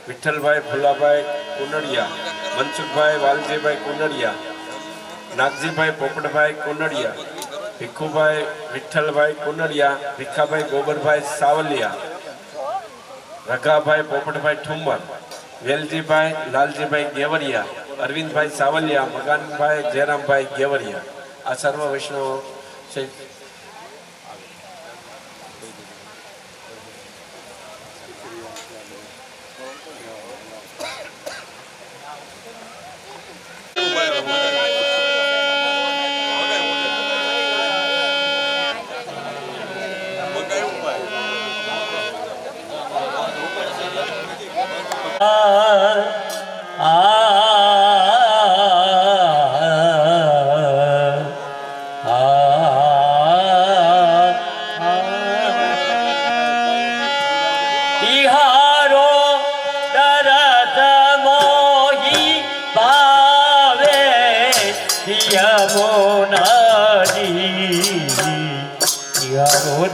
વિઠ્ઠલભાઈ ફુલાભાઈ કુનડિયા, મનસુખભાઈ વાલજીભાઈ કુનડિયા, નાગજીભાઈ પોપટભાઈ કુનડિયા, ભીખુભાઈ વિઠ્ઠલભાઈ કુનડિયા, ભીખાભાઈ ગોબરભાઈ સાવલિયા, રઘાભાઈ પોપટભાઈ ઠુમર, વેલજીભાઈ લાલજીભાઈ ગેવરિયા, અરવિંદભાઈ સાવલિયા, મગાનભાઈ જયરામભાઈ ગેવરિયા. આ સર્વ વૈષ્ણવો છે.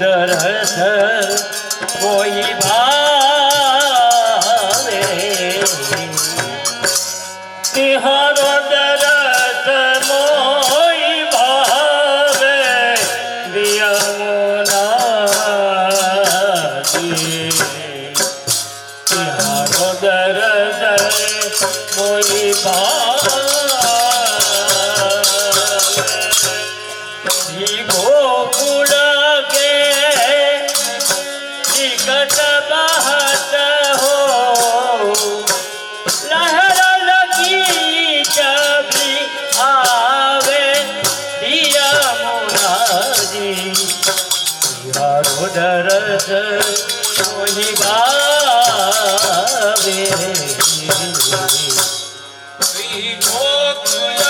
દરસ કોઈ ભાવે તિહારો દરસ મોઈ ભાવે દિયમુનાજી તિહારો દરસ મોઈ ભાવે ગોકુળ દરસ કોઈ ગાવે ગોકુળ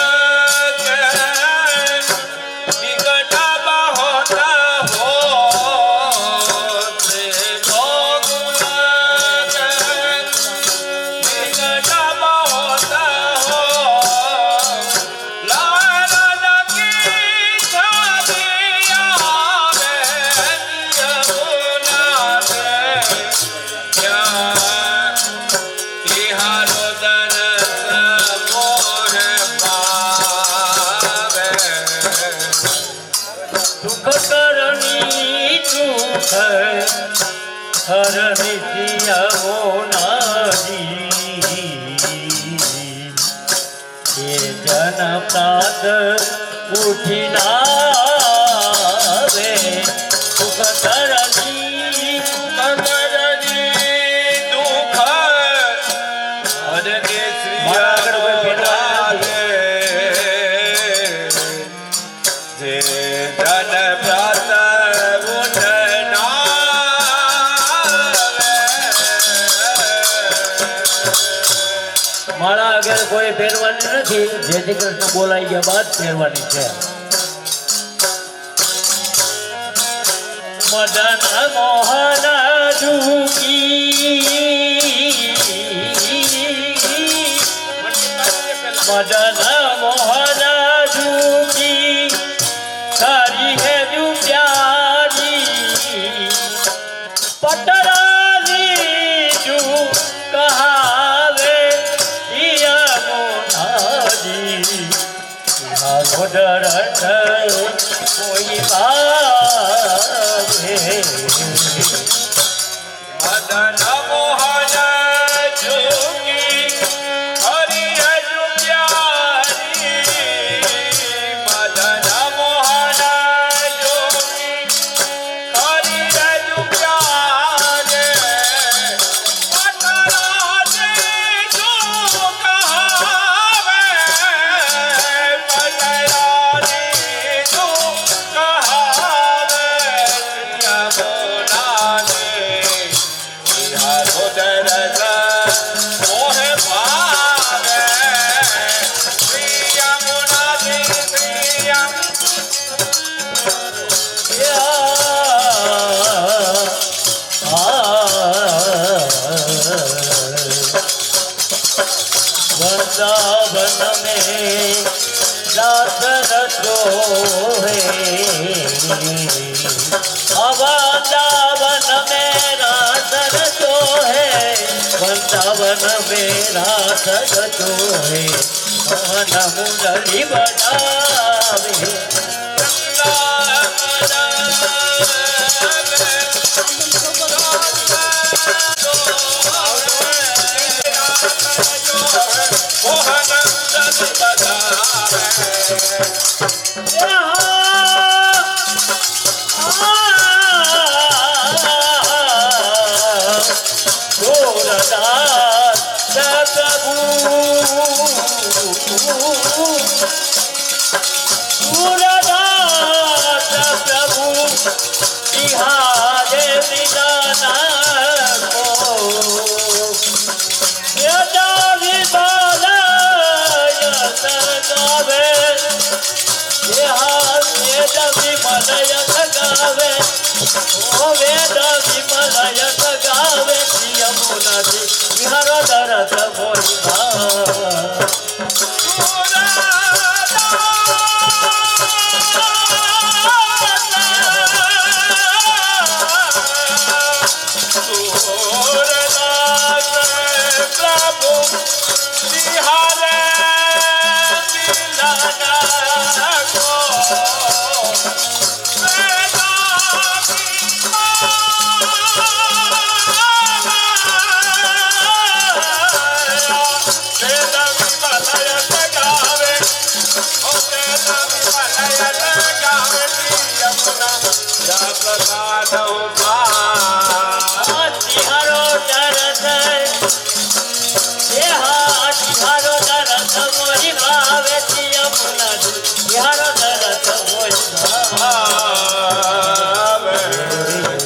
કે નિકટ બહોત હો હર નિત્ય મોનાજી એ જન પ્રાત ઉઠી નાવે સુખ કરજી દુઃખ હરકે શ્રી અનુરાગે જે જન પ્રાત મારા આગળ કોઈ પહેરવાની નથી. જય શ્રી કૃષ્ણ બોલાઈ ગયા બાદ પહેરવાની છે. મદન મોહન મદન મોહન જુગી તારી હે જુ પ્યારી પટરાની જુ કહાવે યમુનાજી ડરટ કોઈ બાવે મદન મોહન જોગી હરિ હજુ પ્યારી મદન મોહન જોગી હરિ હજુ પ્યારે પટરાને જો કહાવે પટરાને જો કહાવે યમુનાને वृंदावन में रात रचो है वृंदावन में रात रचो है वृंदावन में रात रचो है मोहन मुरली बजावे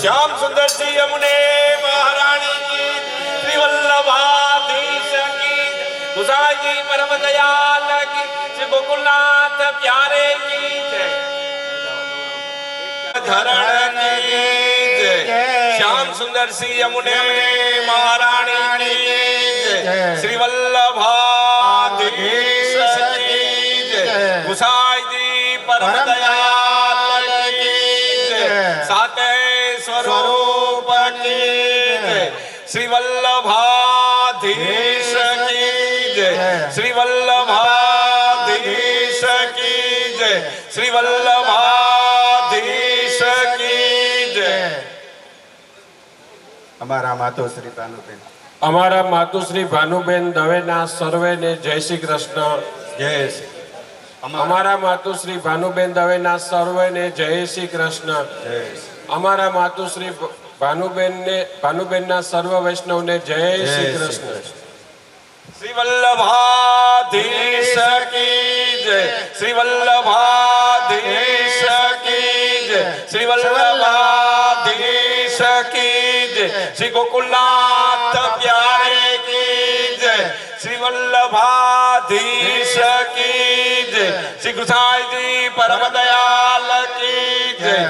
श्याम सुंदर सी यमुने महारानी की श्री वल्लभाधीश की गुसाई जी परम दयाल की श्री गोकुलनाथ प्यारे की जय धरण की जय श्याम सुंदर सी यमुने महारानी की जय श्री वल्लभाधीश की जय गुसाई जी परम दयाल की जय साते स्वरूप की जय श्री वल्लभाधीश की जय श्री वल्लभाधीश की जय श्री वल्लभाधीश की जय અમારા માતોશ્રી ભાનુબેન. અમારા માતુશ્રી ભાનુબેન દવેના સર્વેને જય શ્રી કૃષ્ણ. જય શ્રી. અમારા માતુશ્રી ભાનુબેન દવેના સર્વેને જય શ્રી કૃષ્ણ. જય શ્રી. અમારા માતુશ્રી ભાનુબેનના સર્વ વૈષ્ણવને જય શ્રી કૃષ્ણ. શ્રી વલ્લભાધીશ કી જય. શ્રી વલ્લભાધીશ કી જય. શ્રી વલ્લભાધીશ કી જય. શ્રી ગોકુલનાથ પ્યારે કી જય. શ્રી વલ્લભાધીશ કી જય. શ્રી ગુસાઈજી પરમ દયાલ કી જય.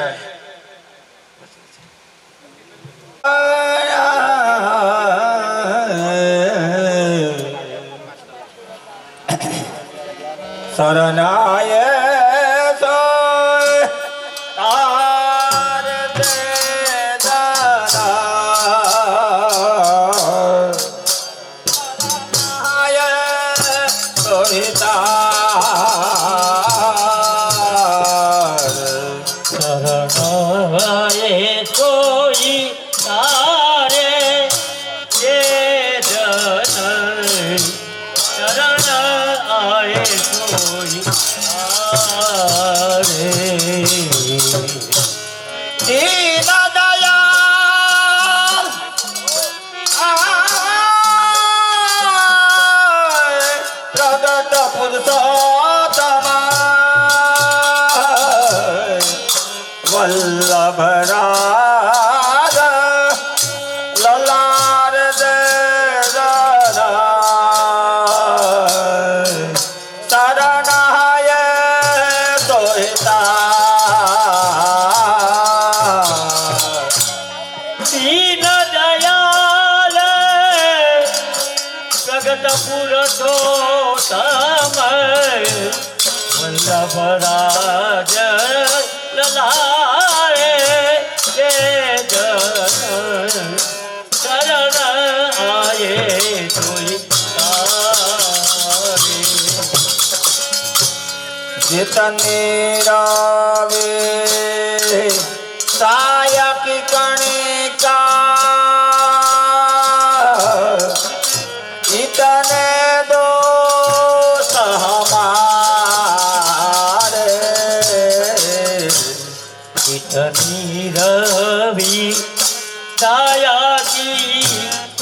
શરણાય સોય તાર દે શરણાય સોય તાર શરણાય કોઈ તારે જે જન શરણ આય કોઈ તારે દીન દયાલ પ્રગટ પુરુષોત્તમ વલ્લભ રાગ લલાર દે શરણાય દીન દયાલ પ્રગટ પુરુષોત્તમ વલ્લભ રાજ લલારે જે જન શરણ આયે કોઈ તારે जितने रावे सायक कणिका इतने दोष हमारे इतनी रवि छाया की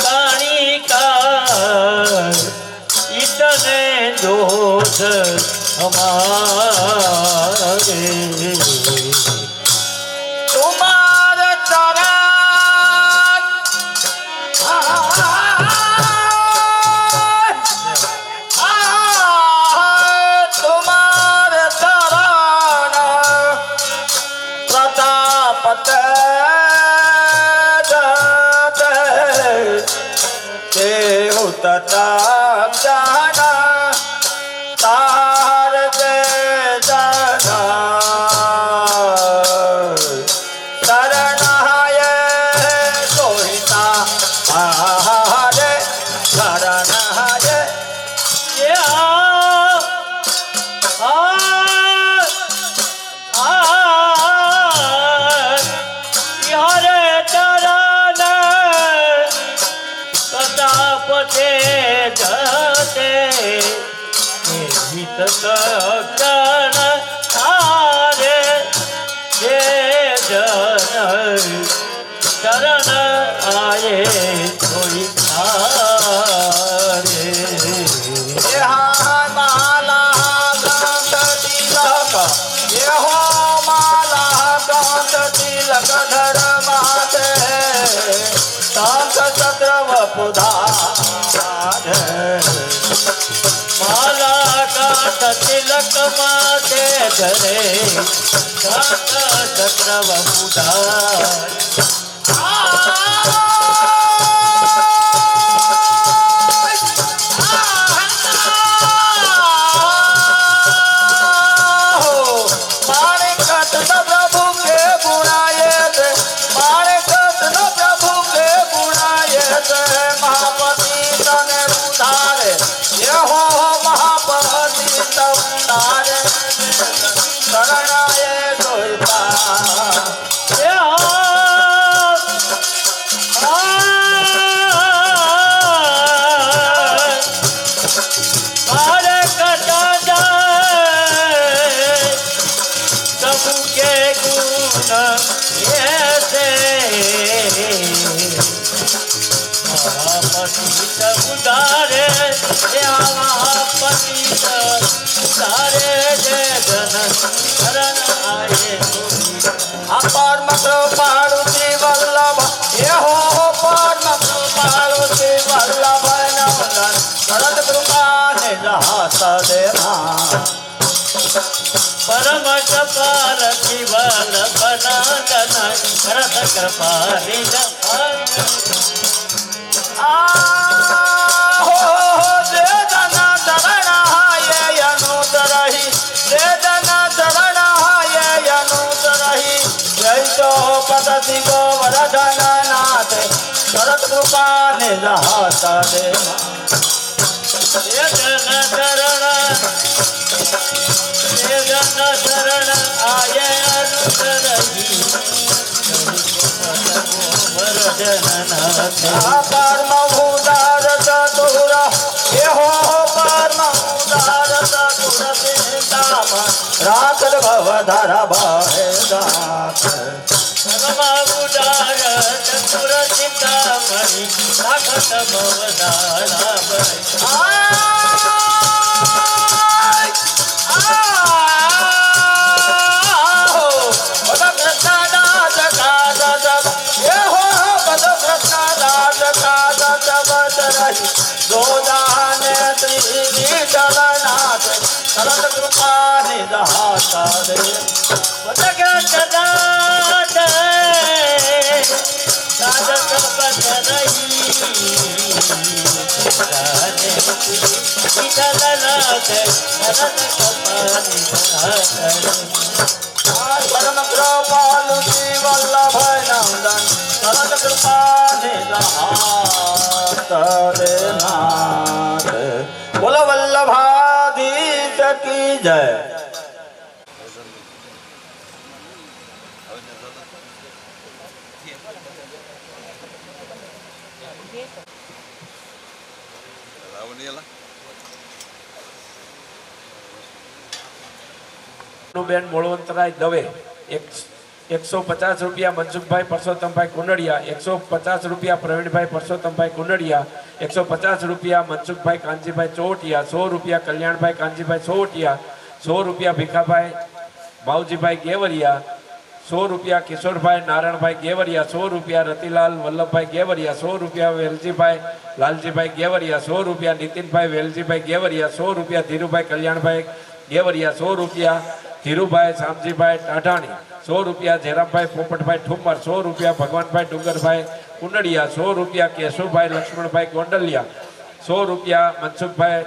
कणिका इतने दोष हमारे तुम्हारे चरण तुम्हारे चरण प्रताप देव तथा जाना तार दे जाना शरणाय सोहिता आहारे शरणाय हरे चरण प्रताप दे जते हित सक्षण तारे जे जन शरण आए कोई तारे माला गंध तिलक ये हो माला गंध तिलक धर माते शांत चक्र वपुधा माला कांत तिलक माथे धरे कांत चक्र वपुधार प्रभु के गुणाए महापति तने उधारे ये हो महापति तब उधारे शरणाए सोता आ ગુણ એસે મહાપતિત ઉદારે આવા પતિત ઉદારે જે જન શરણ આયે આ પરમ કૃપાળુ શ્રી વલ્લભ એ હો પરમ કૃપાળુ શ્રી વલ્લભ નંદન શરદ કૃપા ને જહાસ દેવા પરમ કપાલ શિવલ બનાદન રત કૃપા નિજ આહો દે દના ચરણ હાય અનુતરહી દે દના ચરણ હાય અનુતરહી જય તો પદતિ ગોવર્ધન નાથ શરદ કૃપા ને જહાસ દેવા જન શરણ આય અનુસરહી આ પરમ ઉદાર ચતુર એ હો પરમ ઉદાર ચતુર ચિંતામણ રાખત ભવ ધરા ભય દાત ઉદાર ચતુર ચિંતામણી રાખત ભવદારા શરદ કૃપા ને દહાતા દે પરમ કૃપાલુ શ્રી વલ્લભ નંદન શરદ કૃપા ને દહાતા દે નાથ બોલો વલ્લભાધીશ કી જય બેન મોળવંતરાય દવે 150 રૂપિયા મનસુખભાઈ પરસોત્તમભાઈ કુંડળિયા 150 રૂપિયા પ્રવીણભાઈ પરસોત્તમભાઈ કુંડળિયા 150 રૂપિયા મનસુખભાઈ કાનજીભાઈ ચોટિયા 100 રૂપિયા કલ્યાણભાઈ કાનજીભાઈ ચોટિયા 100 રૂપિયા ભીખાભાઈ માવજીભાઈ ગેવરિયા 100 રૂપિયા કિશોરભાઈ નારાયણભાઈ ગેવરિયા 100 રૂપિયા રતિલાલ વલ્લભભાઈ ગેવરિયા 100 રૂપિયા વેલજીભાઈ લાલજીભાઈ ગેવરિયા 100 રૂપિયા નીતિનભાઈ વેલજીભાઈ ગેવરિયા 100 રૂપિયા ધીરુભાઈ કલ્યાણભાઈ ગેવરિયા 100 રૂપિયા ધીરુભાઈ શામજીભાઈ ટાઢાણી 100 રૂપિયા જયરામભાઈ પોપટભાઈ ઠુમર 100 રૂપિયા ભગવાનભાઈ ડુંગરભાઈ કુંડળિયા 100 રૂપિયા કેશુભાઈ લક્ષ્મણભાઈ ગોંડલિયા 100 રૂપિયા મનસુખભાઈ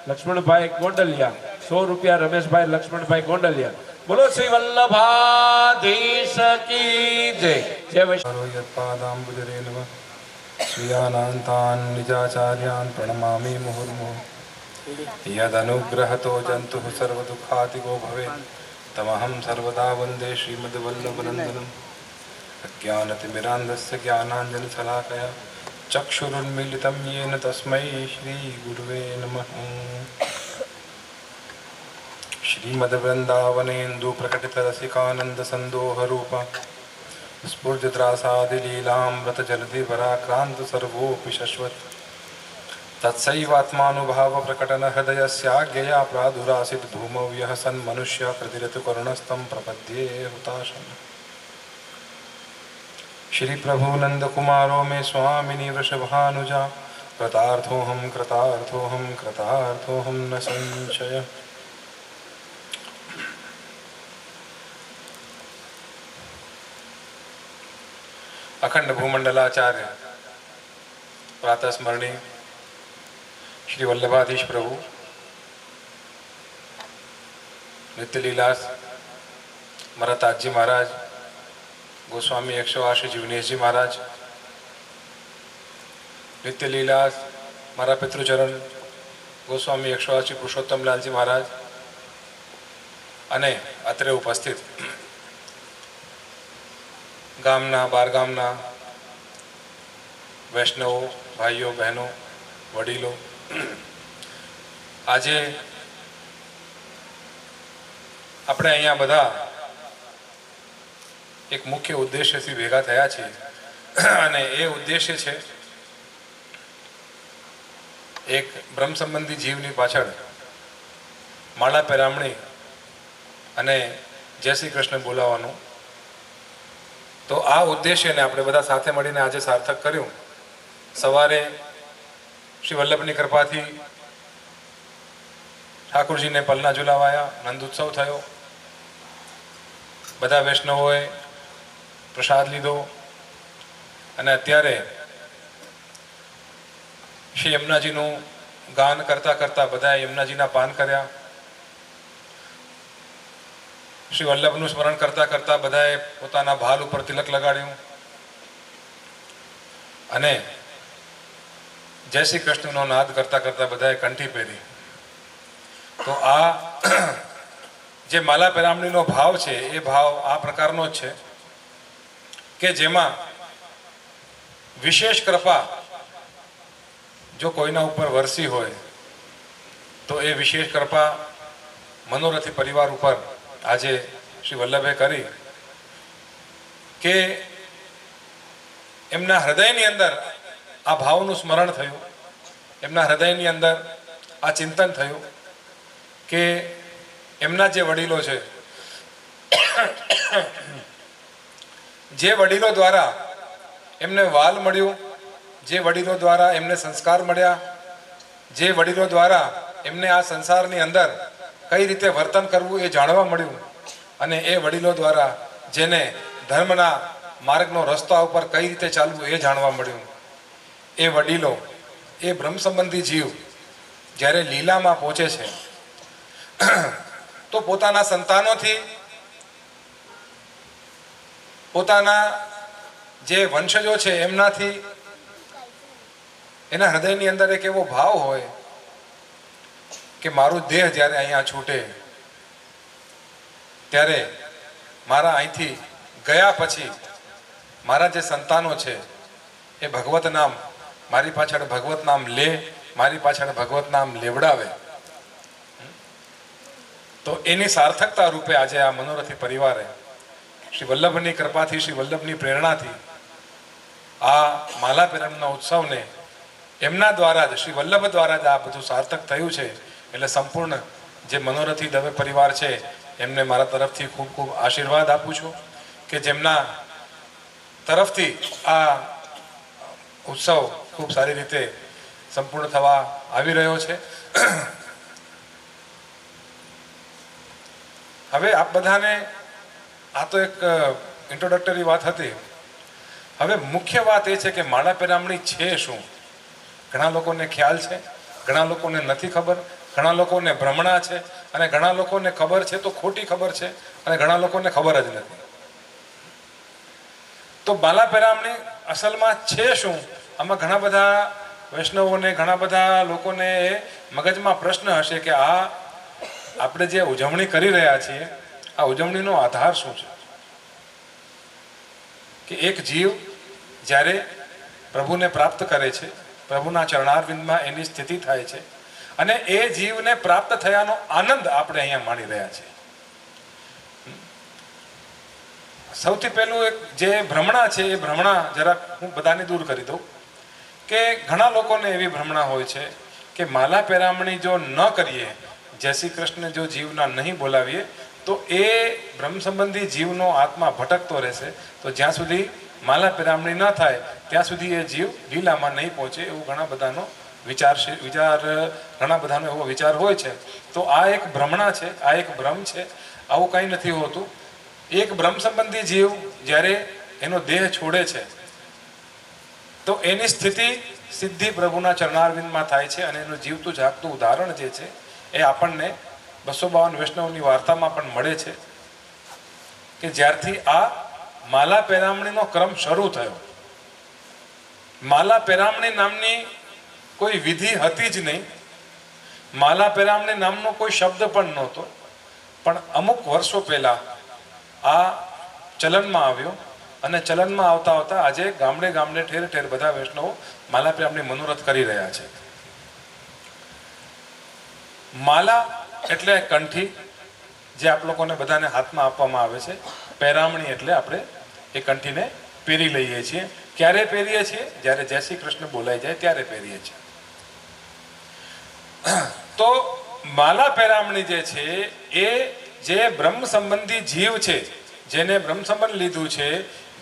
લક્ષ્મણભાઈ ગોંડલિયા 100 રૂપિયા રમેશભાઈ લક્ષ્મણભાઈ ગોંડલિયા બોલો શ્રી વલ્લભાધીશ કી જય જય વૈષ્ણવ यत्पादाम्बुजरे नमः श्रियानान्तान् निजाचार्यान् प्रणमामि मुहुर्मुहुः यदनुग्रहतो जन्तुः सर्वदुःखातिगो भवेत् तमहं सर्वदा वन्दे श्रीमद्वल्लभनन्दनम् अज्ञानतिमिरान्धस्य ज्ञानाञ्जनशलाकया चक्षुरुन्मीलितं येन तस्मै श्रीगुरुवे नमः श्रीमद्वृन्दावनेन्दुप्रकटितरसिकानन्दसन्दोहरूपा स्फूर्तित्रासादिलीलामृतजलधिपराक्रान्त सर्वोऽपि शश्वत् तत्सैवात्मानुभावप्रकटनहृदयस्याज्ञया प्रादुरासीत् भूमौ यः सन्मनुष्यः कृतिरतुकरुणस्तं प्रपद्ये हुताशम् श्रीप्रभुनन्दकुमारो मे स्वामिनी वृषभानुजा कृतार्थोऽहं कृतार्थोऽहं कृतार्थोऽहं न संशयः अखंड भूमंडलाचार्य प्रातः स्मरणीय श्री वल्लभाधीश प्रभु नित्य लीलास मराताजी महाराज गोस्वामी 108 जीवनेश जी महाराज नित्य लीलास मारा पितृचरण गोस्वामी 108 पुरुषोत्तम लालजी महाराज अने अत्रे उपस्थित गामना बारगामना वैष्णवों भाईओ बहनों वडीलों आज अपने अहींया बधा એક મુખ્ય ઉદ્દેશ્યથી ભેગા થયા છીએ અને એ ઉદ્દેશ્ય છે એક બ્રહ્મ સંબંધી જીવની પાછળ માળા પેરામણી અને જય શ્રી કૃષ્ણ બોલાવવાનું. તો આ ઉદ્દેશ્યને આપણે બધા સાથે મળીને આજે સાર્થક કર્યું. સવારે શ્રી વલ્લભની કૃપાથી ઠાકોરજીને પલના ઝુલાવાયા, નંદ ઉત્સવ થયો, બધા વૈષ્ણવોએ પ્રસાદ લીધો અને અત્યારે શ્રી યમુનાજીનું ગાન કરતાં કરતાં બધાએ યમુનાજીના પાન કર્યા. શ્રી વલ્લભનું સ્મરણ કરતાં કરતાં બધાએ પોતાના ભાલ ઉપર તિલક લગાડ્યું અને જય શ્રી કૃષ્ણનો નાદ કરતાં કરતાં બધાએ કંઠી પહેરી. તો આ જે માલા પેરામણીનો ભાવ છે એ ભાવ આ પ્રકારનો જ છે કે જેમાં વિશેષ કૃપા જો કોઈના ઉપર વરસી હોય તો એ વિશેષ કૃપા મનોરથી પરિવાર ઉપર આજે શ્રી વલ્લભે કરી કે એમના હૃદયની અંદર આ ભાવનું સ્મરણ થયું, એમના હૃદયની અંદર આ ચિંતન થયું કે એમના જે વડીલો છે, જે વડીલો દ્વારા એમને વાલ મળ્યું, જે વડીલો દ્વારા એમને સંસ્કાર મળ્યા, જે વડીલો દ્વારા એમને આ સંસારની અંદર કઈ રીતે વર્તન કરવું એ જાણવા મળ્યું અને એ વડીલો દ્વારા જેને ધર્મના માર્ગનો રસ્તા ઉપર કઈ રીતે ચાલવું એ જાણવા મળ્યું. એ વડીલો, એ બ્રહ્મ સંબંધી જીવ જ્યારે લીલામાં પહોંચે છે તો પોતાના સંતાનોથી, પોતાના જે વંશજો છે એમનાથી એના હૃદયની અંદર એક એવો ભાવ હોય કે મારું દેહ જ્યારે અહીંયા છૂટે ત્યારે મારા અહીંથી ગયા પછી મારા જે સંતાનો છે એ ભગવત નામ મારી પાછળ ભગવત નામ લે, મારી પાછળ ભગવત નામ લેવડાવે. તો એની સાર્થકતા રૂપે આજે આ મનોરથી પરિવારે શ્રી વલ્લભની કૃપાથી, શ્રી વલ્લભની પ્રેરણાથી આ માલા પેરામણીના ઉત્સવને એમના દ્વારા જ, શ્રી વલ્લભ દ્વારા જ આ બધું સાર્થક થયું છે. એટલે સંપૂર્ણ જે મનોરથી દવે પરિવાર છે એમને મારા તરફથી ખૂબ ખૂબ આશીર્વાદ આપું છું કે જેમના તરફથી આ ઉત્સવ ખૂબ સારી રીતે સંપૂર્ણ થવા આવી રહ્યો છે. હવે આપ બધાને આ તો એક ઇન્ટ્રોડક્ટરી વાત હતી. હવે મુખ્ય વાત એ છે કે માળા પેરામણી છે શું. ઘણા લોકોને ખ્યાલ છે, ઘણા લોકોને નથી ખબર, ઘણા લોકોને ભ્રમણા છે અને ઘણા લોકોને ખબર છે તો ખોટી ખબર છે અને ઘણા લોકોને ખબર જ નથી. તો માલા પેરામણી અસલમાં છે શું, આમાં ઘણા બધા વૈષ્ણવોને, ઘણા બધા લોકોને મગજમાં પ્રશ્ન હશે કે આ આપણે જે ઉજવણી કરી રહ્યા છીએ આ ઉજવણીનો આધાર શું છે. કે એક જીવ જ્યારે પ્રભુને પ્રાપ્ત કરે છે, પ્રભુના ચરણારવિંદમાં એની સ્થિતિ થાય છે અને એ જીવને પ્રાપ્ત થયાનો આનંદ આપણે અહીંયા માણી રહ્યા છીએ. સૌથી પહેલું એક જે ભ્રમણા છે એ ભ્રમણા જરાક હું બધાને દૂર કરી દઉં કે ઘણા લોકોને એવી ભ્રમણા હોય છે કે માલા પેરામણી જો ન કરીએ, જય શ્રી કૃષ્ણ જો જીવના નહીં બોલાવીએ તો એ બ્રહ્મ સંબંધી જીવનો આત્મા ભટકતો રહેશે. તો જ્યાં સુધી માલા પેરામણી ન થાય ત્યાં સુધી એ જીવ લીલામાં નહીં પહોંચે, એવું ઘણા બધાનો વિચાર ઘણા બધાનો એવો વિચાર હોય છે. તો આ એક ભ્રમણા છે, આ એક ભ્રમ છે, આવું કંઈ નથી હોતું. એક બ્રહ્મ સંબંધી જીવ જ્યારે એનો દેહ છોડે છે તો એની સ્થિતિ સીધી પ્રભુના ચરણારવિંદમાં થાય છે અને એનું જીવતું જાગતું ઉદાહરણ જે છે એ આપણને 252 વૈષ્ણવની વાર્તામાં પણ મળે છે કે જ્યારથી આ માલા પેરામણીનો ક્રમ શરૂ થયો, માલા પેરામણી નામની કોઈ વિધિ હતી જ નહીં, માલા પેરામણી નામનો કોઈ શબ્દ પણ નહોતો, પણ અમુક વર્ષો પહેલા આ ચલનમાં આવ્યો અને ચલનમાં આવતા આવતા આજે ગામડે ગામડે ઠેર ઠેર બધા વૈષ્ણવો માલા પેરામણી મનોરથ કરી રહ્યા છે. માલા એટલે કંઠી, જે આપ લોકોને બધાને હાથમાં આપવામાં આવે છે. પહેરામણી એટલે આપણે એ કંઠીને પહેરી લઈએ છીએ. ક્યારે પહેરીએ છીએ? જ્યારે જય શ્રી કૃષ્ણ બોલાઈ જાય ત્યારે પહેરીએ છીએ. તો માલા પહેરામણી જે છે એ જે બ્રહ્મ સંબંધી જીવ છે, જેને બ્રહ્મ સંબંધ લીધું છે,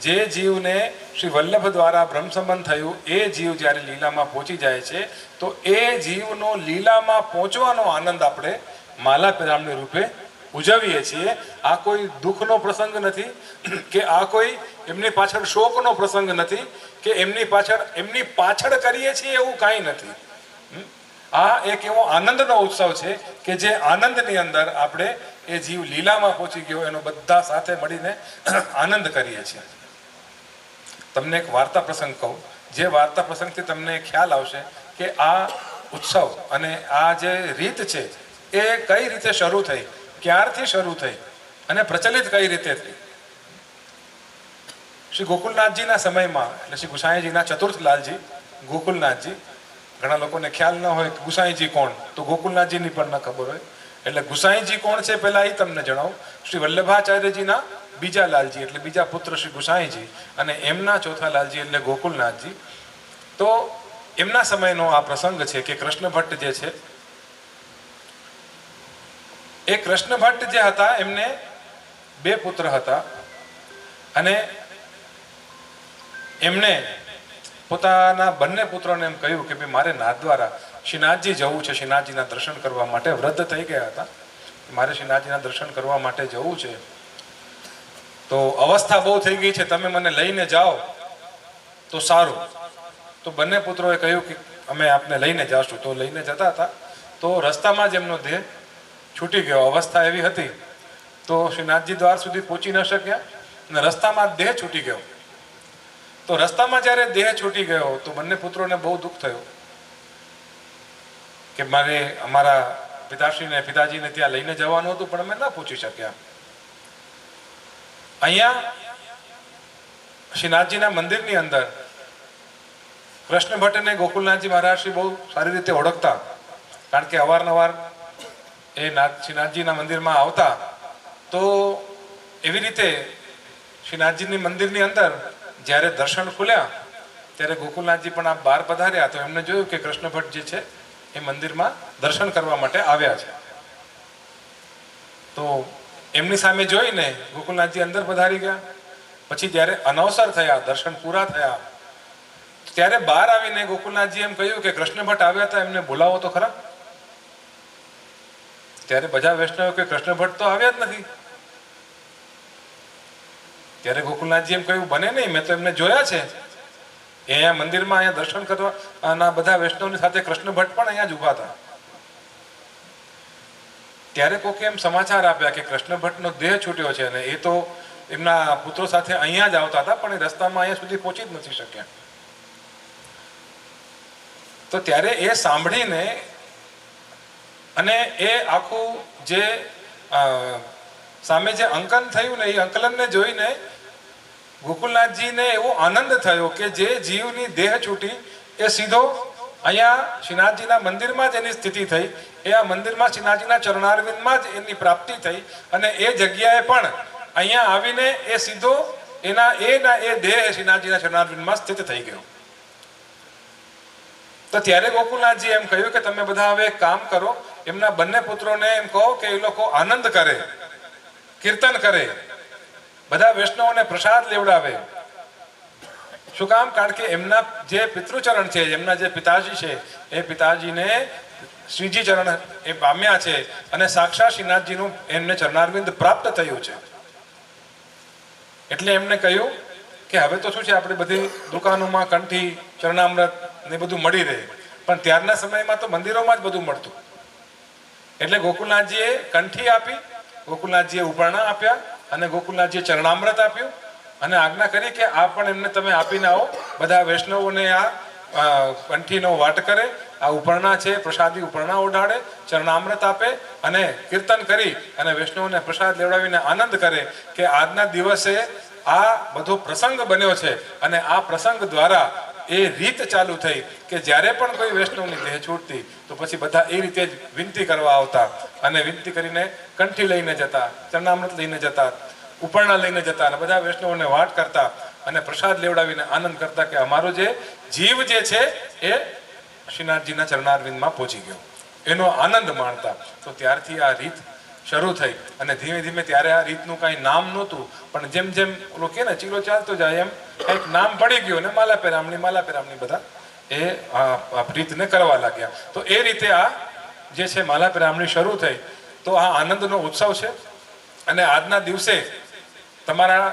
જે જીવને શ્રી વલ્લભ દ્વારા બ્રહ્મ સંબંધ થયું, એ જીવ જ્યારે લીલામાં પહોંચી જાય છે તો એ જીવનો લીલામાં પહોંચવાનો આનંદ આપણે માલા પહેરામણી રૂપે ઉજવીએ છીએ. આ કોઈ દુઃખનો પ્રસંગ નથી કે આ કોઈ એમની પાછળ શોકનો પ્રસંગ નથી કે એમની પાછળ કરીએ છીએ એવું કાંઈ નથી. આ એક એવો આનંદનો ઉત્સવ છે કે જે આનંદની અંદર આપણે એ જીવ લીલામાં પહોંચી ગયો એનો બધા સાથે મળીને આનંદ કરીએ છીએ. તમને એક વાર્તા પ્રસંગ કહું, જે વાર્તા પ્રસંગથી તમને ખ્યાલ આવશે કે આ ઉત્સવ અને આ જે રીત છે એ કઈ રીતે શરૂ થઈ, ક્યારથી શરૂ થઈ અને પ્રચલિત કઈ રીતે થઈ. શ્રી ગોકુલનાથજીના સમયમાં, એટલે શ્રી ગુસાઈજીના ચતુર્થ લાલજી ગોકુલનાથજી, ઘણા લોકોને ખ્યાલ ન હોય કે ગુસાઈજી કોણ, તો ગોકુલનાથજીની પણ ન ખબર હોય. એટલે ગુસાઈજી કોણ છે પહેલા એ તમને જણાવું. શ્રી વલ્લભાચાર્યજીના બીજા લાલજી એટલે બીજા પુત્ર શ્રી ગુસાઈજી અને એમના ચોથા લાલજી એટલે ગોકુલનાથજી. તો એમના સમયનો આ પ્રસંગ છે કે કૃષ્ણ ભટ્ટ જે છે એ કૃષ્ણ ભટ્ટ જે હતા એમને 2 પુત્ર હતા અને એમને પોતાના બંને પુત્રોને એમ કહ્યું કે ભાઈ મારે નાથદ્વારા શ્રીનાથજી જવું છે, શ્રીનાથજીના દર્શન કરવા માટે. વૃદ્ધ થઈ ગયા હતા, મારે શ્રીનાથજીના દર્શન કરવા માટે જવું છે, તો અવસ્થા બહુ થઈ ગઈ છે, તમે મને લઈને જાઓ તો સારું. તો બંને પુત્રોએ કહ્યું કે અમે આપને લઈને જાશું. તો લઈને જતા હતા તો રસ્તામાં જ એમનો દેહ છૂટી ગયો. અવસ્થા એવી હતી તો શ્રીનાથજી દ્વાર સુધી પહોંચી ન શક્યા અને રસ્તામાં દેહ છૂટી ગયો. તો રસ્તામાં જ્યારે દેહ છૂટી ગયો તો બંને પુત્રોને બહુ દુઃખ થયું કે મારે અમારા પિતાજીને ત્યાં લઈને જવાનું હતું પણ અમે ન પહોંચી શક્યા. અહીંયા શ્રીનાથજીના મંદિરની અંદર કૃષ્ણ ભટ્ટને ગોકુલનાથજી મહારાજશ્રી બહુ સારી રીતે ઓળખતા, કારણ કે અવારનવાર એ શ્રીનાથજીના મંદિરમાં આવતા. તો એવી રીતે શ્રીનાથજીની મંદિરની અંદર જ્યારે દર્શન ખુલ્યા ત્યારે ગોકુલનાથજી પણ આ બહાર પધાર્યા તો એમને જોયું કે કૃષ્ણ ભટ્ટ જે છે એ મંદિરમાં દર્શન કરવા માટે આવ્યા છે. તો એમની સામે જોઈને ગોકુલનાથજી અંદર પધારી ગયા. પછી જ્યારે અનવસર થયા, દર્શન પૂરા થયા, ત્યારે બહાર આવીને ગોકુલનાથજી એમ કહ્યું કે કૃષ્ણ ભટ્ટ આવ્યા હતા, એમને બોલાવો તો ખરા. ત્યારે બધા વૈષ્ણવો કે કૃષ્ણ ભટ્ટ તો આવ્યા જ નથી. ત્યારે ગોકુલનાથજી એમ કહ્યું બને નહીં, મેં તો એમને જોયા છે અહીંયા મંદિરમાં, અહીંયા દર્શન કરવા અને બધા વૈષ્ણવની સાથે કૃષ્ણ ભટ્ટ પણ અહીંયા જ ઊભા હતા. ત્યારે કોકે એમ સમાચાર આપ્યા કે કૃષ્ણ ભટ્ટનો દેહ છૂટ્યો છે અને એ તો એમના પુત્રો સાથે અહીંયા જ આવતા હતા પણ એ રસ્તામાં અહીંયા સુધી પહોંચી જ નથી શક્યા. તો ત્યારે એ સાંભળીને અને એ આખું જે સામે જે અંકન થયું ને એ અંકલનને જોઈને ગોકુલનાથજીને એવો આનંદ થયો કે જે જીવની દેહ છૂટી એ સીધો અહીંયા શ્રીનાથજીના મંદિરમાં જ એની સ્થિતિ થઈ. એ આ મંદિરમાં શ્રીનાથજીના ચરણારવિંદમાં જ એની પ્રાપ્તિ થઈ અને એ જગ્યાએ પણ અહીંયા આવીને એ સીધો એના એ દેહ શ્રીનાથજીના ચરણારવિંદમાં સ્થિત થઈ ગયો. તો ત્યારે ગોકુલનાથજી એમ કહ્યું કે તમે બધા હવે એક કામ કરો, એમના બંને પુત્રોને એમ કહો કે એ લોકો આનંદ કરે, કીર્તન કરે, બધા વૈષ્ણવોને પ્રસાદ લેવડાવે. શું કામ? કારણ કે એમના જે પિતૃચરણ છે, એમના જે પિતાજી છે એ પિતાજીને શ્રીજી ચરણ એ પામ્યા છે અને સાક્ષાત શ્રીનાથજીનું એમને ચરણારવિંદ પ્રાપ્ત થયું છે. એટલે એમને કહ્યું કે હવે તો શું છે, આપણે બધી દુકાનોમાં કંઠી, ચરણામૃત ને બધું મળી રહે, પણ ત્યારના સમયમાં તો મંદિરોમાં જ બધું મળતું. એટલે ગોકુલનાથજીએ કંઠી આપી, ગોકુલનાથજીએ ઉપરણા આપ્યા અને ગોકુલનાથજીએ ચરણામૃત આપ્યું અને આજ્ઞા કરી કે આ પણ એમને તમે આપીને આવો. બધા વૈષ્ણવોને આ કંઠીનો વાટ કરે, આ ઉપરણા છે, પ્રસાદી ઉપરણા ઓઢાડે, ચરણામૃત આપે અને કીર્તન કરી અને વૈષ્ણવોને પ્રસાદ લેવડાવીને આનંદ કરે કે આજના દિવસે આ બધો પ્રસંગ બન્યો છે અને આ પ્રસંગ દ્વારા એ રીત ચાલુ થઈ કે જ્યારે પણ કોઈ વૈષ્ણવની દેહ છૂટતી તો પછી બધા એ રીતે જ વિનંતી કરવા આવતા અને વિનંતી કરીને કંઠી લઈને જતા, ચરણામૃત લઈને જતા, ઉપરણા લઈને જતા અને બધા વૈષ્ણવોને વાટ કરતા અને પ્રસાદ લેવડાવીને આનંદ કરતા કે અમારો જે જીવ જે છે એ શ્રીનાથજીના ચરણારવિંદમાં પહોંચી ગયો, એનો આનંદ માણતા. તો ત્યારથી આ રીત શરૂ થઈ અને ધીમે ધીમે ત્યારે આ રીતનું કાંઈ નામ નહોતું, પણ જેમ જેમ ઓલો કે ને ચીલો ચાલતો જાય એમ કંઈક નામ પડી ગયું ને માલા પેરામણી બધા એ આ રીતને કરવા લાગ્યા. તો એ રીતે આ જે છે માલા પેરામણી શરૂ થઈ. તો આ આનંદનો ઉત્સવ છે અને આજના દિવસે તમારા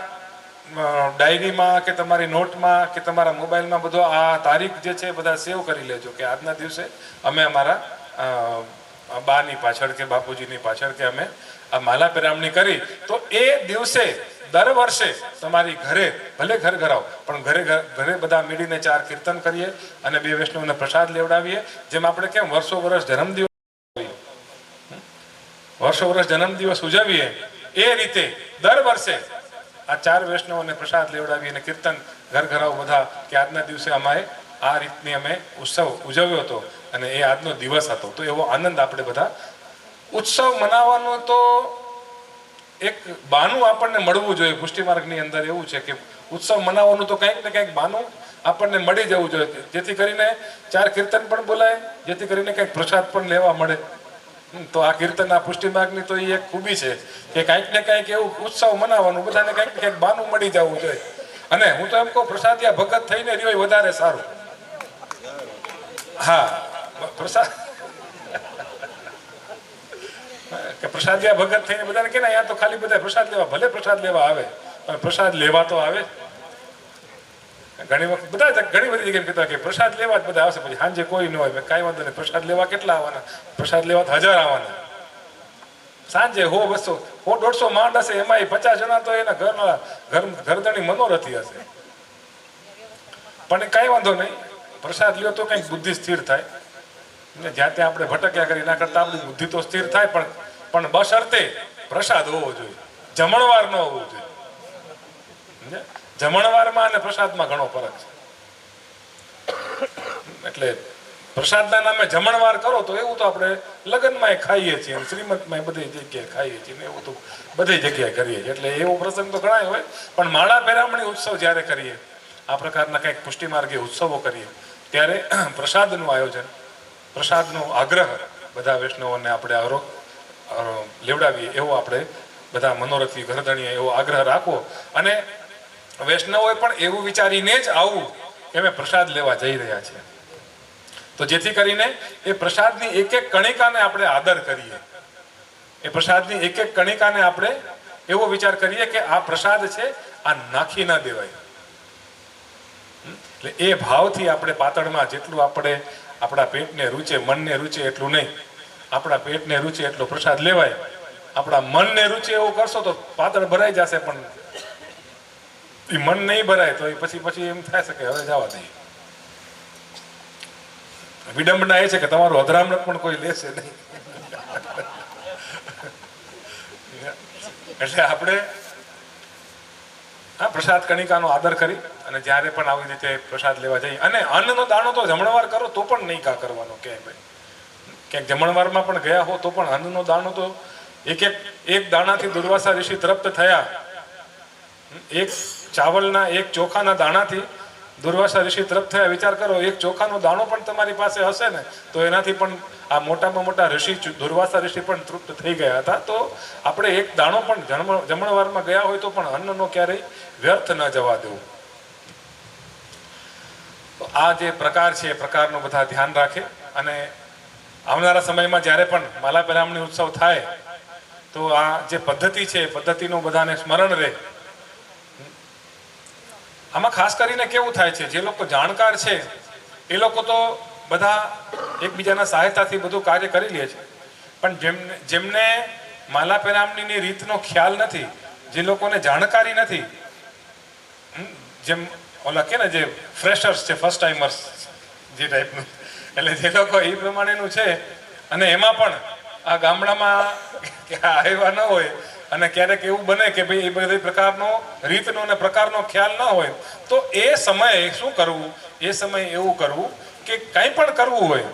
ડાયરીમાં કે તમારી નોટમાં કે તમારા મોબાઈલમાં બધો આ તારીખ જે છે બધા સેવ કરી લેજો કે આજના દિવસે અમે અમારા બાની પાછળ કે બાપુજીની પાછળ કે અમે આ માલા પેરામણી કરી. તો એ દિવસે દર વર્ષે તમારી ઘરે ભલે ઘર ઘરાવ પણ ઘરે બધા મળીને 4 કીર્તન કરીએ અને 2 વૈષ્ણવને પ્રસાદ લેવડાવીએ. જેમ આપણે કેમ વર્ષો વર્ષ જન્મદિવસ ઉજવીએ એ રીતે દર વર્ષે આ 4 વૈષ્ણવોને પ્રસાદ લેવડાવીએ અને કીર્તન ઘર ઘરાવ બધા કે આજના દિવસે અમારે આ રીતની અમે ઉત્સવ ઉજવ્યો હતો અને એ આજનો દિવસ હતો. તો એવો આનંદ આપણે બધા ઉત્સવ મનાવવાનો તો એક બાનું આપણને મળવું જોઈએ. પુષ્ટિ માર્ગની અંદર એવું છે કે ઉત્સવ મનાવવાનું તો કંઈક ને કંઈક બાનું આપણને મળી જવું જોઈએ, જેથી કરીને 4 કીર્તન પણ બોલાય, જેથી કરીને કંઈક પ્રસાદ પણ લેવા મળે. તો આ કીર્તન આ પુષ્ટિ માર્ગની તો એ એક ખૂબી છે કે કંઈક ને કંઈક એવું ઉત્સવ મનાવવાનું, બધાને કંઈક ને કંઈક બાનું મળી જવું જોઈએ. અને હું તો એમ કહું પ્રસાદિયા ભગત થઈને રહ્યો વધારે સારું. હા, પ્રસાદિયા ભગત થઈને બધાને કે અહીંયા તો ખાલી બધા પ્રસાદ લેવા, ભલે પ્રસાદ લેવા આવે પણ પ્રસાદ લેવા તો આવે. ઘણી વખત બધા ઘણી બધી જગ્યાએ કહેતા કે પ્રસાદ લેવા જ બધા આવશે, પછી સાંજે કોઈ ન હોય. કાંઈ વાંધો નહીં, પ્રસાદ લેવા કેટલા આવવાના? પ્રસાદ લેવા તો 1000 આવવાના. સાંજે 100, 200, 150 માંડ હશે, એમાં 50 જણા તો એના ઘરધણી મનોરથી હશે. પણ કાંઈ વાંધો નહીં, પ્રસાદ લ્યો તો કંઈક બુદ્ધિ સ્થિર થાય ને જ્યાં ત્યાં આપણે ભટક્યા કરી ના કરતા આપણી બુદ્ધિ તો સ્થિર થાય. પણ બશર્તે પ્રસાદ હોવો જોઈએ, જમણવાર ન હોવું જોઈએ. જમણવારમાં અને પ્રસાદમાં ઘણો ફરક છે. એટલે પ્રસાદના નામે જમણવાર કરો તો એવું તો આપણે લગ્નમાં ખાઈએ છીએ, શ્રીમંતમાં બધી જગ્યાએ ખાઈએ છીએ ને એવું તો બધી જગ્યાએ કરીએ છીએ. એટલે એવો પ્રસંગ તો ઘણા હોય. પણ માળા પેરામણી ઉત્સવ જ્યારે કરીએ, આ પ્રકારના કંઈક પુષ્ટિ માર્ગે ઉત્સવો કરીએ ત્યારે પ્રસાદનું આયોજન, પ્રસાદનો આગ્રહ બધા વૈષ્ણવોને આપણે લેવડાવીએ એવો આપણે બધા મનોરથી ઘરધણીએ એવો આગ્રહ રાખવો. અને વૈષ્ણવોએ પણ એવું વિચારીને જ આવવું કે અમે પ્રસાદ લેવા જઈ રહ્યા છીએ. તો જેથી કરીને એ પ્રસાદની એક એક કણિકાને આપણે આદર કરીએ, એ પ્રસાદની એક એક કણિકાને આપણે એવો વિચાર કરીએ કે આ પ્રસાદ છે, આ નાખી ના દેવાય. એટલે એ ભાવથી આપણે પાતળમાં જેટલું આપણે આપણા પેટને રૂચે, મનને રૂચે એટલું નહીં, આપણા પેટને રૂચે એટલો પ્રસાદ લેવાય. આપણા મનને રૂચે એવું કરશો તો પાતળ ભરાઈ જશે, પણ એ મન નહીં ભરાય તો એ પછી એમ થાય છે કે હવે જવા દઈએ. વિડંબના એ છે કે તમારું અધરામૃત પણ કોઈ લેશે નહીં. એટલે આપણે આ પ્રસાદ કણિકાનો આદર કરી અને જ્યારે પણ આવી રીતે પ્રસાદ લેવા જઈએ. અને અન્નનો દાણો તો જમણવાર કરો તો પણ નહીં કા કરવાનો ક્યાંય ભાઈ. ક્યાંક જમણવારમાં પણ ગયા હો તો પણ અન્નનો દાણો તો એક દાણાથી દુર્વાસા ઋષિ તૃપ્ત થયા. એક ચાવલના, એક ચોખાના દાણાથી દુર્વાસા ઋષિ તૃપ્ત થયા. વિચાર કરો, એક ચોખાનો દાણો પણ તમારી પાસે હશે ને તો એનાથી પણ આ મોટામાં મોટા ઋષિ દુર્વાસા ઋષિ પણ તૃપ્ત થઈ ગયા હતા. તો આપણે એક દાણો પણ જમણવારમાં ગયા હોય તો પણ અન્નનો ક્યારેય વ્યર્થ ન જવા દેવું. તો આ જે પ્રકાર છે એ પ્રકારનું બધા ધ્યાન રાખે. અને આવનારા સમયમાં જ્યારે પણ માલા પેરામણી ઉત્સવ થાય તો આ જે પદ્ધતિ છે એ પદ્ધતિનું બધાને સ્મરણ રહે. આમાં ખાસ કરીને કેવું થાય છે, જે લોકો જાણકાર છે એ લોકો તો બધા એકબીજાના સહાયતાથી બધું કાર્ય કરી લે છે. પણ જેમને માલા પેરામણીની રીતનો ખ્યાલ નથી, જે લોકોને જાણકારી નથી, જેમ ઓલા કે ને જે ફ્રેશર્સ છે, ફર્સ્ટ ટાઈમર્સ જે ટાઈપનું, એટલે જે લોકો એ પ્રમાણેનું છે અને એમાં પણ આ ગામડામાં આવ્યા ન હોય અને ક્યારેક એવું બને કે ભાઈ એ બધી પ્રકારનો રીતનો અને પ્રકારનો ખ્યાલ ન હોય તો એ સમયે શું કરવું એ સમયે એવું કરવું કે કંઈ પણ કરવું હોય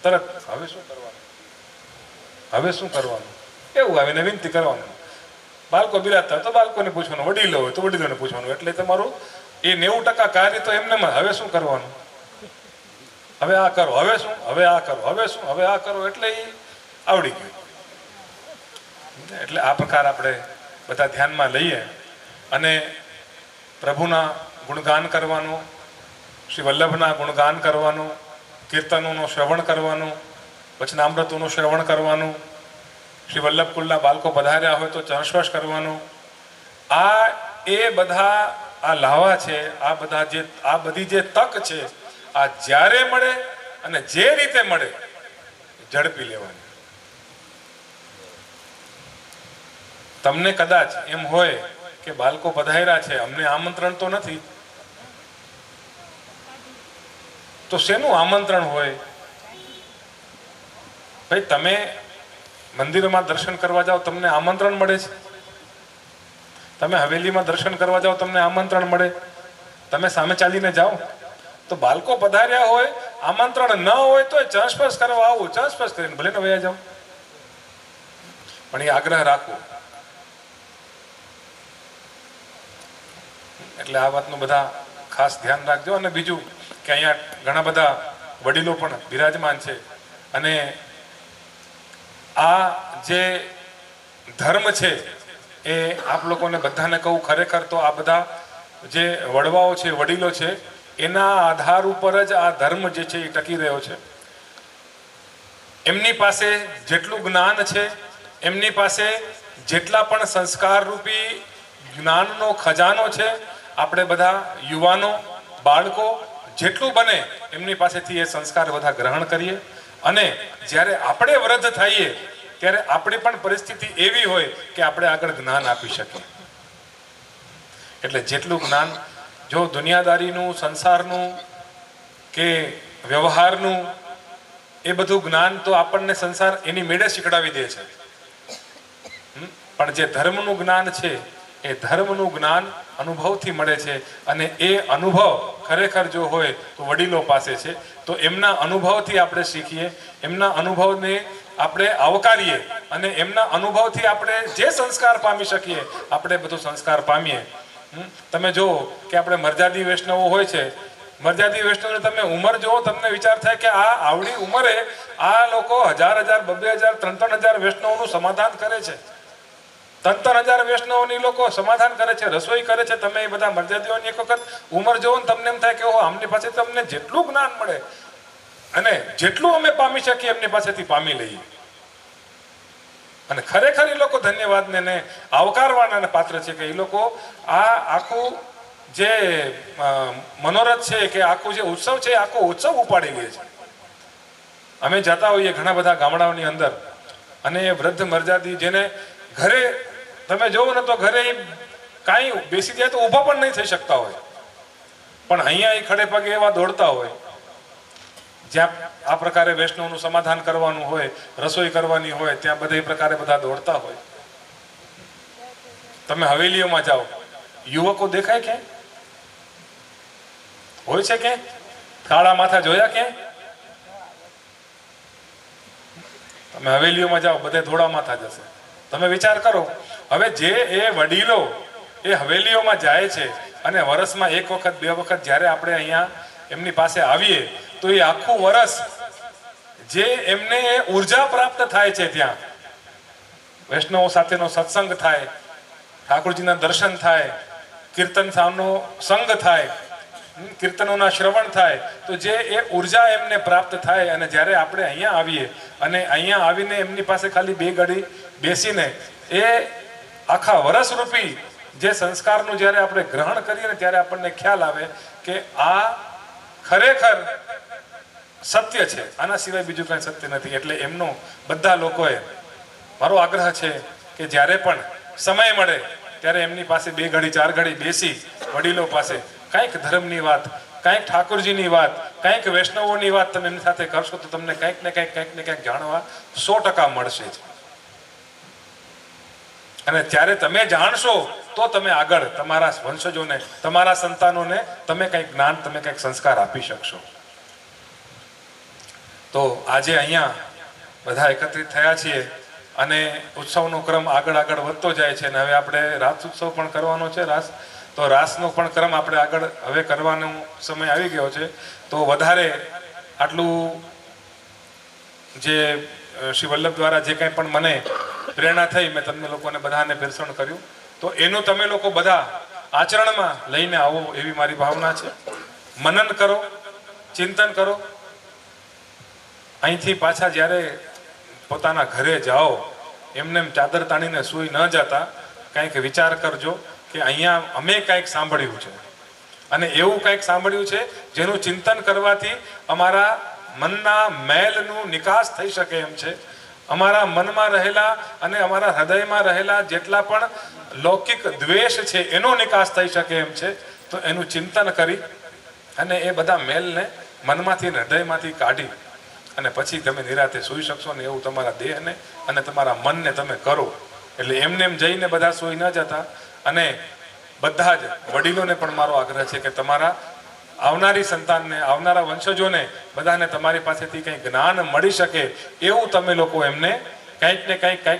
તરત હવે શું કરવાનું, હવે શું કરવાનું એવું આવીને વિનંતી કરવાનું. બાળકો બિરાજતા તો બાળકોને પૂછવાનું, વડીલો હોય તો વડીલોને પૂછવાનું. એટલે તમારું એ 90% કાર્ય તો એમને હવે શું કરવાનું, હવે આ કરો, હવે શું, હવે આ કરો, હવે શું, હવે આ કરો, એટલે એ આવડી ગયું. એટલે આ પ્રકાર આપણે બધા ધ્યાનમાં લઈએ અને પ્રભુના ગુણગાન કરવાનું, શ્રી વલ્લભના ગુણગાન કરવાનું, કીર્તનોનું શ્રવણ કરવાનું, વચનામૃતોનું શ્રવણ કરવાનું, શ્રી વલ્લભ કુલના બાળકો પધાર્યા હોય તો ચરણસ્પર્શ કરવાનું. આ એ બધા આ લાવા છે, આ બધી જે તક છે, આ જ્યારે મળે અને જે રીતે મળે ઝડપી લેવાની. તમને કદાચ એમ હોય કે બાળકો પધાર્યા છે, અમને આમંત્રણ તો નથી, તો શેનું આમંત્રણ હોય ભાઈ? તમે મંદિરમાં દર્શન કરવા જાઓ તમને આમંત્રણ મળે છે, તમે હવેલીમાં દર્શન કરવા જાઓ તમને આમંત્રણ મળે, તમે સામે ચાલીને જાઓ. તો બાળકો પધાર્યા હોય, આમંત્રણ ન હોય તો ચરણસ્પર્શ કરવા આવું, ચરણસ્પર્શ કરીને ભલે ને વયા જાઓ, પણ એ આગ્રહ રાખવો. એટલે આ વાતનું બધા ખાસ ધ્યાન રાખજો. અને બીજું કે અહીંયા ઘણા બધા વડીલો પણ બિરાજમાન છે અને આ જે ધર્મ છે એ આપ લોકોને બધાને કહું, ખરેખર તો આ બધા જે વડવાઓ છે, વડીલો છે, એના આધાર ઉપર જ આ ધર્મ જે છે એ ટકી રહ્યો છે. એમની પાસે જેટલું જ્ઞાન છે, એમની પાસે જેટલા પણ સંસ્કાર રૂપી જ્ઞાનનો ખજાનો છે, આપણે બધા યુવાનો, બાળકો જેટલું બને એમની પાસેથી એ સંસ્કાર બધા ગ્રહણ કરીએ. અને જ્યારે આપણે વૃદ્ધ થઈએ ત્યારે આપણી પણ પરિસ્થિતિ એવી હોય કે આપણે આગળ જ્ઞાન આપી શકીએ. એટલે જેટલું જ્ઞાન, જો દુનિયાદારીનું, સંસારનું કે વ્યવહારનું, એ બધું જ્ઞાન તો આપણને સંસાર એની મેળે શીખડાવી દે છે, પણ જે ધર્મનું જ્ઞાન છે એ ધર્મનું જ્ઞાન અનુભવથી મળે છે. અને એ અનુભવ ખરેખર જો હોય તો વડીલો પાસે છે. તો એમના અનુભવથી આપણે શીખીએ, એમના અનુભવને આપણે આવકારીએ અને એમના અનુભવથી આપણે જે સંસ્કાર પામી શકીએ આપણે બધું સંસ્કાર પામીએ. તમે જુઓ કે આપણે મર્યાદી વૈષ્ણવો હોય છે, મર્યાદી વૈષ્ણવને તમે ઉંમર જુઓ, તમને વિચાર થાય કે આ આવડી ઉંમરે આ લોકો 1000, 2000, 3000 વૈષ્ણવોનું સમાધાન કરે છે. 3000 વૈષ્ણવોની લોકો સમાધાન કરે છે, રસોઈ કરે છે. તમે એ બધા મર્યાદીઓની એક વખત ઉંમર જોવો ને તમને એમ થાય કે ઓહો, આમની પાસેથી અમને જેટલું જ્ઞાન મળે અને જેટલું અમે પામી શકીએ એમની પાસેથી પામી લઈએ. અને ખરેખર એ લોકો ધન્યવાદને આવકારવાના પાત્ર છે કે એ લોકો આ આખું જે મનોરથ છે કે આખું જે ઉત્સવ છે, આખો ઉત્સવ ઉપાડી લે છે. અમે જતા હોઈએ ઘણા બધા ગામડાઓની અંદર અને એ વૃદ્ધ મર્યાદી જેને ઘરે તમે જોવો ને તો ઘરે કાંઈ બેસી જાય તો ઊભા પણ નહીં થઈ શકતા હોય, પણ અહીંયા એ ખડે પગે એવા દોડતા હોય. જ્યાં આ પ્રકારે વૈષ્ણવનું સમાધાન કરવાનું હોય, રસોઈ કરવાની હોય, ત્યાં બધા એ પ્રકારે બધા દોડતા હોય. તમે હવેલીઓમાં જાઓ, યુવકો દેખાય ક્યાં હોય છે? ક્યાં કાળા માથા જોયા? ક્યાં તમે હવેલીઓમાં જાઓ, બધે ધોળા માથા જશે. તમે વિચાર કરો, હવે જે એ વડીલો એ હવેલીઓમાં જાય છે અને વર્ષમાં એક વખત, બે વખત જ્યારે આપણે અહીંયા એમની પાસે આવીએ તો એ આખું વર્ષ જે એમને ઉર્જા પ્રાપ્ત થાય છે, ત્યાં વૈષ્ણવો સાથેનો સત્સંગ થાય, ઠાકોરજીના દર્શન થાય, કીર્તન સામનો સંગ થાય, કીર્તનોના શ્રવણ થાય, તો જે એ ઉર્જા એમને પ્રાપ્ત થાય. અને જ્યારે આપણે અહીંયા આવીએ અને અહીંયા આવીને એમની પાસે ખાલી 2 ઘડી બેસીને એ આખા વર્ષ રૂપી જે સંસ્કારનું જ્યારે આપણે ગ્રહણ કરીએ ને ત્યારે આપણને ખ્યાલ આવે કે આ ખરેખર સત્ય છે, આના સિવાય બીજું કાંઈ સત્ય નથી. એટલે એમનો બધા લોકોએ મારો આગ્રહ છે કે જ્યારે પણ સમય મળે ત્યારે એમની પાસે 2 ઘડી 4 ઘડી બેસી વડીલો પાસે કંઈક ધર્મની વાત, કંઈક ઠાકોરજીની વાત, કંઈક વૈષ્ણવોની વાત તમે એમની સાથે કરશો તો તમને કંઈક ને કંઈક જાણવા 100% મળશે જ. અને ત્યારે તમે જાણશો તો તમે આગળ તમારા વંશજોને, તમારા સંતાનોને તમે કંઈક જ્ઞાન, તમે કંઈક સંસ્કાર આપી શકશો. તો આજે અહીંયા બધા એકત્રિત થયા છીએ અને ઉત્સવનો ક્રમ આગળ વધતો જાય છે. અને હવે આપણે રાસ ઉત્સવ પણ કરવાનો છે. તો રાસનો પણ ક્રમ આપણે આગળ હવે કરવાનો સમય આવી ગયો છે. તો વધારે આટલું જે શ્રી વલ્લભ દ્વારા જે કંઈ પણ મને પ્રેરણા થઈ, મેં તમને લોકોને બધાને પીરસણ કર્યું, તો એનું તમે લોકો બધા આચરણમાં લઈને આવો એવી મારી ભાવના છે. મનન કરો, ચિંતન કરો. અહીંથી પાછા જ્યારે પોતાના ઘરે જાઓ એમને એમ ચાદર તાણીને સૂઈ ન જતા, કંઈક વિચાર કરજો કે અહીંયા અમે કંઈક સાંભળ્યું છે અને એવું કંઈક સાંભળ્યું છે જેનું ચિંતન કરવાથી અમારા મનના મેલનું નિકાસ થઈ શકે એમ છે. અમારા મનમાં રહેલા અને અમારા હૃદયમાં રહેલા જેટલા પણ લૌકિક દ્વેષ છે એનો નિકાસ થઈ શકે એમ છે. તો એનું ચિંતન કરી અને એ બધા મેલને મનમાંથી અને હૃદયમાંથી કાઢી અને પછી તમે નિરાતે સૂઈ શકશો ને એવું તમારા દેહને અને તમારા મનને તમે કરો. એટલે એમને એમ જઈને બધા સૂઈ ન જતા. અને બધા જ વડીલોને પણ મારો આગ્રહ છે કે તમારા આવનારી સંતાનને, આવનારા વંશજોને બધાને તમારી પાસેથી કંઈક જ્ઞાન મળી શકે એવું તમે લોકો એમને કંઈક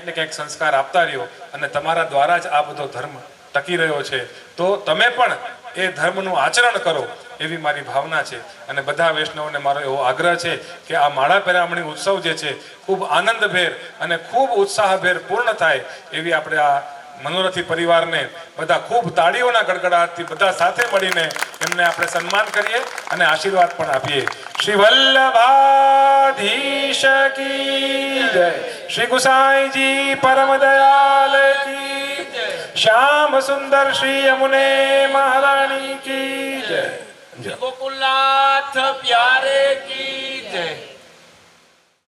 ને કંઈક સંસ્કાર આપતા રહ્યો. અને તમારા દ્વારા જ આ બધો ધર્મ ટકી રહ્યો છે. તો તમે પણ એ ધર્મનું આચરણ કરો એવી મારી ભાવના છે. અને બધા વૈષ્ણવોને મારો એવો આગ્રહ છે કે આ માળા પેરામણી ઉત્સવ જે છે ખૂબ આનંદભેર અને ખૂબ ઉત્સાહભેર પૂર્ણ થાય એવી આપણે આ મનોરથી પરિવારને બધા ખૂબ તાળીઓના ગડગડાટથી બધા સાથે મળીને એમને આપણે સન્માન કરીએ અને આશીર્વાદ પણ આપીએ. શ્રી વલ્લભાધીશ કી જય, શ્રી ગુસાઈજી પરમ દયાલ કી જય, શ્યામ સુંદર શ્રી યમુને મહારાણી કી જય. ગોકુલનાથ પ્યારે કી જય.